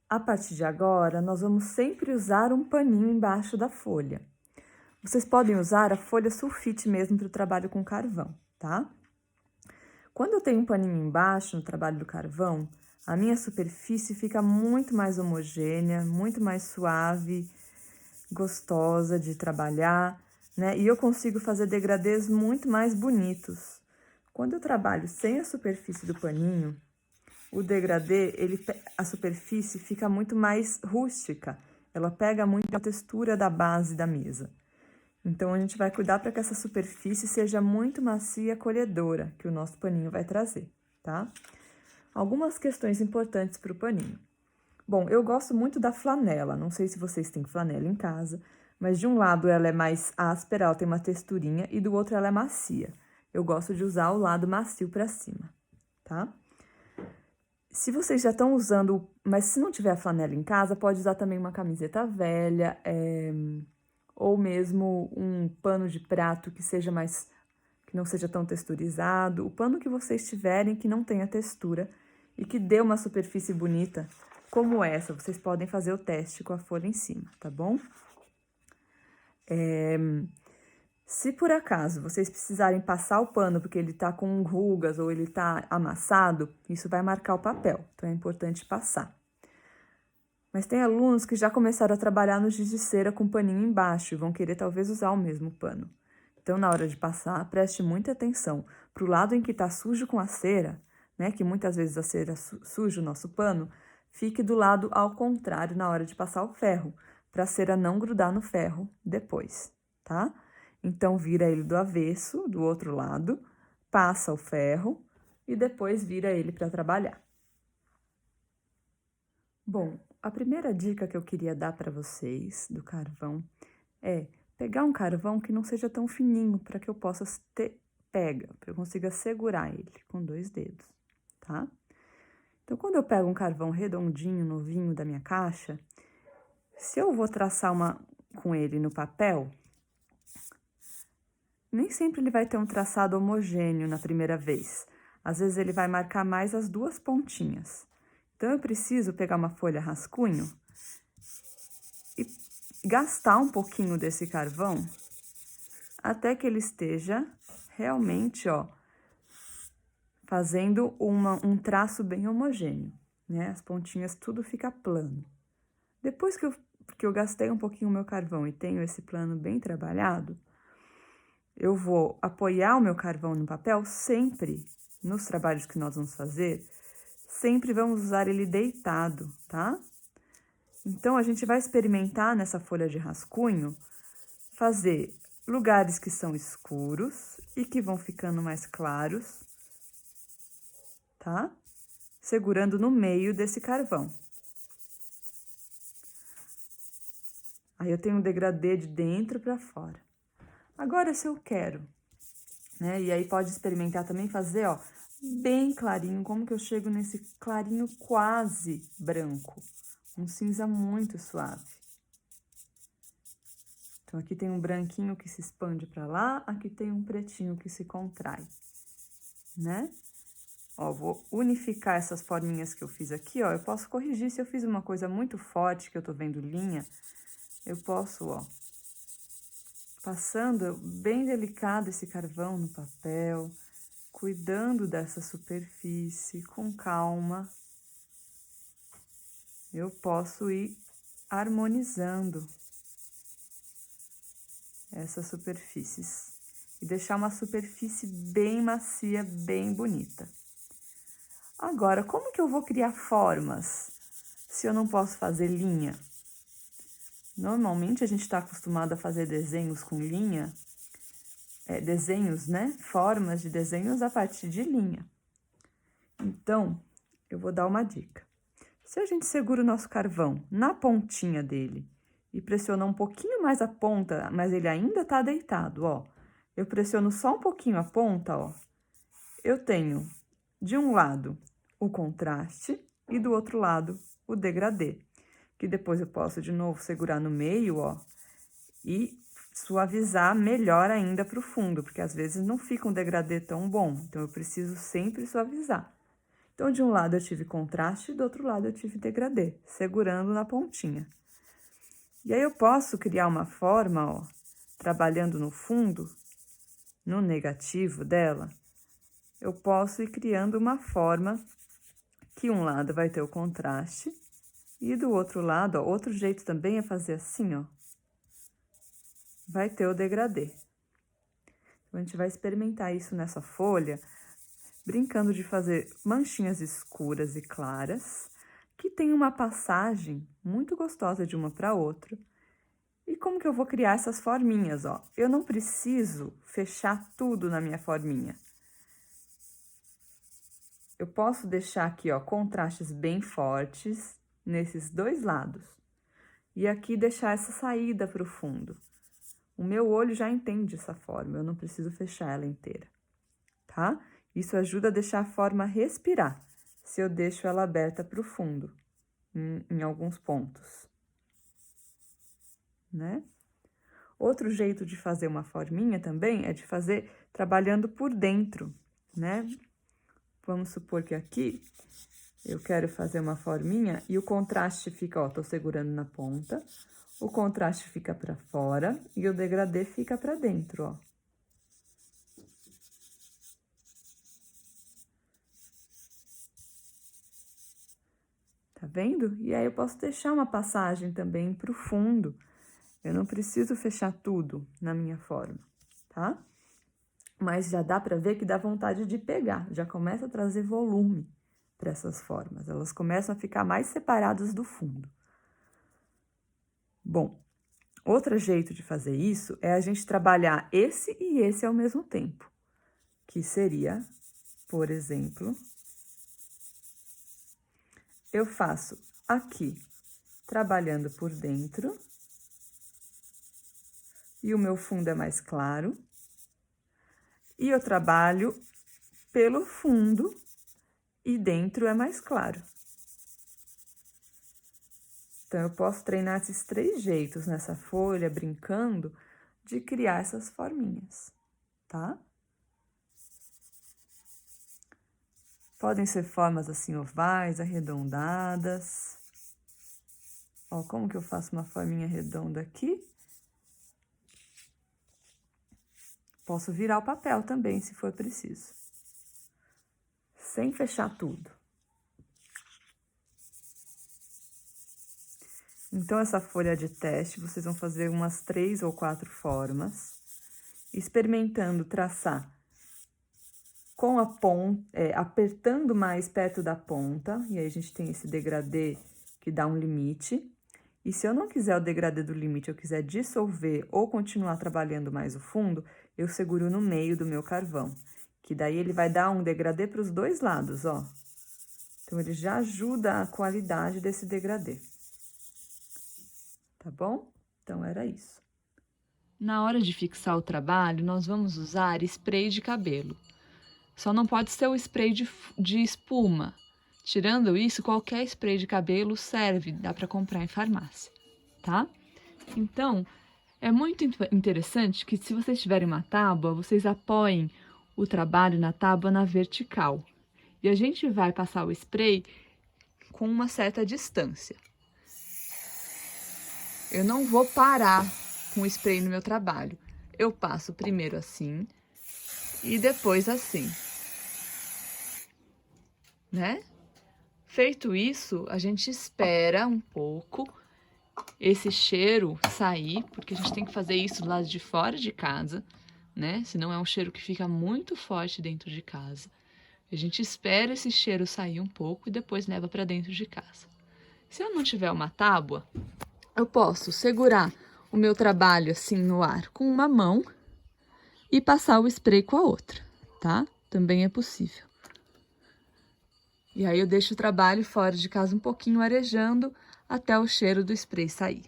A partir de agora, nós vamos sempre usar um paninho embaixo da folha. Vocês podem usar a folha sulfite mesmo para o trabalho com carvão, tá? Quando eu tenho um paninho embaixo no trabalho do carvão, a minha superfície fica muito mais homogênea, muito mais suave, gostosa de trabalhar, né? E eu consigo fazer degradês muito mais bonitos. Quando eu trabalho sem a superfície do paninho, o degradê, a superfície fica muito mais rústica, ela pega muito a textura da base da mesa. Então, a gente vai cuidar para que essa superfície seja muito macia e acolhedora, que o nosso paninho vai trazer, tá? Algumas questões importantes para o paninho. Bom, eu gosto muito da flanela, não sei se vocês têm flanela em casa, mas de um lado ela é mais áspera, ela tem uma texturinha, e do outro ela é macia. Eu gosto de usar o lado macio para cima, tá? Se vocês já estão usando, mas se não tiver a flanela em casa, pode usar também uma camiseta velha, ou mesmo um pano de prato que não seja tão texturizado. O pano que vocês tiverem que não tenha textura e que dê uma superfície bonita, como essa, vocês podem fazer o teste com a folha em cima, tá bom? Se por acaso vocês precisarem passar o pano porque ele tá com rugas ou ele tá amassado, isso vai marcar o papel, então é importante passar. Mas tem alunos que já começaram a trabalhar no giz de cera com paninho embaixo e vão querer talvez usar o mesmo pano. Então, na hora de passar, preste muita atenção para o lado em que tá sujo com a cera, né? Que muitas vezes a cera suja o nosso pano, fique do lado ao contrário na hora de passar o ferro, para a cera não grudar no ferro depois, tá? Então, vira ele do avesso, do outro lado, passa o ferro e depois vira ele para trabalhar. Bom, a primeira dica que eu queria dar para vocês do carvão é pegar um carvão que não seja tão fininho para que eu possa ter pega, para eu consiga segurar ele com 2 dedos, tá? Então, quando eu pego um carvão redondinho, novinho da minha caixa, se eu vou traçar com ele no papel, nem sempre ele vai ter um traçado homogêneo na primeira vez. Às vezes ele vai marcar mais as 2 pontinhas. Então, eu preciso pegar uma folha rascunho e gastar um pouquinho desse carvão até que ele esteja realmente, ó, fazendo um traço bem homogêneo, né? As pontinhas tudo fica plano. Depois que eu gastei um pouquinho o meu carvão e tenho esse plano bem trabalhado, eu vou apoiar o meu carvão no papel sempre, nos trabalhos que nós vamos fazer, sempre vamos usar ele deitado, tá? Então, a gente vai experimentar nessa folha de rascunho, fazer lugares que são escuros e que vão ficando mais claros, tá? Segurando no meio desse carvão. Aí, eu tenho um degradê de dentro para fora. Agora, se eu quero, né? E aí, pode experimentar também fazer, ó, bem clarinho, como que eu chego nesse clarinho quase branco. Um cinza muito suave. Então, aqui tem um branquinho que se expande para lá, aqui tem um pretinho que se contrai, né? Ó, vou unificar essas forminhas que eu fiz aqui, ó. Eu posso corrigir se eu fiz uma coisa muito forte, que eu tô vendo linha, eu posso, ó, passando bem delicado esse carvão no papel, cuidando dessa superfície com calma. Eu posso ir harmonizando essas superfícies e deixar uma superfície bem macia, bem bonita. Agora, como que eu vou criar formas se eu não posso fazer linha? Normalmente, a gente está acostumado a fazer desenhos com linha, desenhos, né? Formas de desenhos a partir de linha. Então, eu vou dar uma dica. Se a gente segura o nosso carvão na pontinha dele e pressiona um pouquinho mais a ponta, mas ele ainda tá deitado, ó. Eu pressiono só um pouquinho a ponta, ó. Eu tenho, de um lado, o contraste e do outro lado, o degradê. Que depois eu posso, de novo, segurar no meio, ó, e suavizar melhor ainda pro fundo, porque às vezes não fica um degradê tão bom. Então, eu preciso sempre suavizar. Então, de um lado eu tive contraste e do outro lado eu tive degradê, segurando na pontinha. E aí eu posso criar uma forma, ó, trabalhando no fundo, no negativo dela, eu posso ir criando uma forma que um lado vai ter o contraste e do outro lado, ó, outro jeito também é fazer assim, ó, vai ter o degradê. Então, a gente vai experimentar isso nessa folha, brincando de fazer manchinhas escuras e claras, que tem uma passagem muito gostosa de uma para outra. E como que eu vou criar essas forminhas, ó? Eu não preciso fechar tudo na minha forminha. Eu posso deixar aqui, ó, contrastes bem fortes nesses dois lados. E aqui deixar essa saída para o fundo. O meu olho já entende essa forma, eu não preciso fechar ela inteira, tá? Isso ajuda a deixar a forma respirar, se eu deixo ela aberta para o fundo, em alguns pontos, né? Outro jeito de fazer uma forminha também é de fazer trabalhando por dentro, né? Vamos supor que aqui eu quero fazer uma forminha e o contraste fica, ó, tô segurando na ponta, o contraste fica para fora e o degradê fica para dentro, ó. Tá vendo? E aí eu posso deixar uma passagem também pro fundo. Eu não preciso fechar tudo na minha forma, tá? Mas já dá pra ver que dá vontade de pegar, já começa a trazer volume para essas formas. Elas começam a ficar mais separadas do fundo. Bom, outro jeito de fazer isso é a gente trabalhar esse e esse ao mesmo tempo, que seria, por exemplo, eu faço aqui, trabalhando por dentro, e o meu fundo é mais claro, e eu trabalho pelo fundo e dentro é mais claro. Então, eu posso treinar esses três jeitos nessa folha, brincando, de criar essas forminhas, tá? Podem ser formas assim ovais, arredondadas. Ó, como que eu faço uma forminha redonda aqui? Posso virar o papel também, se for preciso. Sem fechar tudo. Então, essa folha de teste, vocês vão fazer umas 3 ou 4 formas, experimentando traçar com a ponta, apertando mais perto da ponta, e aí a gente tem esse degradê que dá um limite. E se eu não quiser o degradê do limite, eu quiser dissolver ou continuar trabalhando mais o fundo, eu seguro no meio do meu carvão, que daí ele vai dar um degradê para os dois lados, ó. Então, ele já ajuda a qualidade desse degradê. Tá bom? Então, era isso. Na hora de fixar o trabalho, nós vamos usar spray de cabelo. Só não pode ser o spray de espuma. Tirando isso, qualquer spray de cabelo serve, dá para comprar em farmácia, tá? Então, é muito interessante que se vocês tiverem uma tábua, vocês apoiem o trabalho na tábua na vertical. E a gente vai passar o spray com uma certa distância. Eu não vou parar com o spray no meu trabalho. Eu passo primeiro assim e depois assim, né? Feito isso, a gente espera um pouco esse cheiro sair, porque a gente tem que fazer isso do lado de fora de casa, né? Senão é um cheiro que fica muito forte dentro de casa. A gente espera esse cheiro sair um pouco e depois leva para dentro de casa. Se eu não tiver uma tábua, eu posso segurar o meu trabalho assim no ar com uma mão e passar o spray com a outra, tá? Também é possível. E aí eu deixo o trabalho fora de casa um pouquinho arejando até o cheiro do spray sair.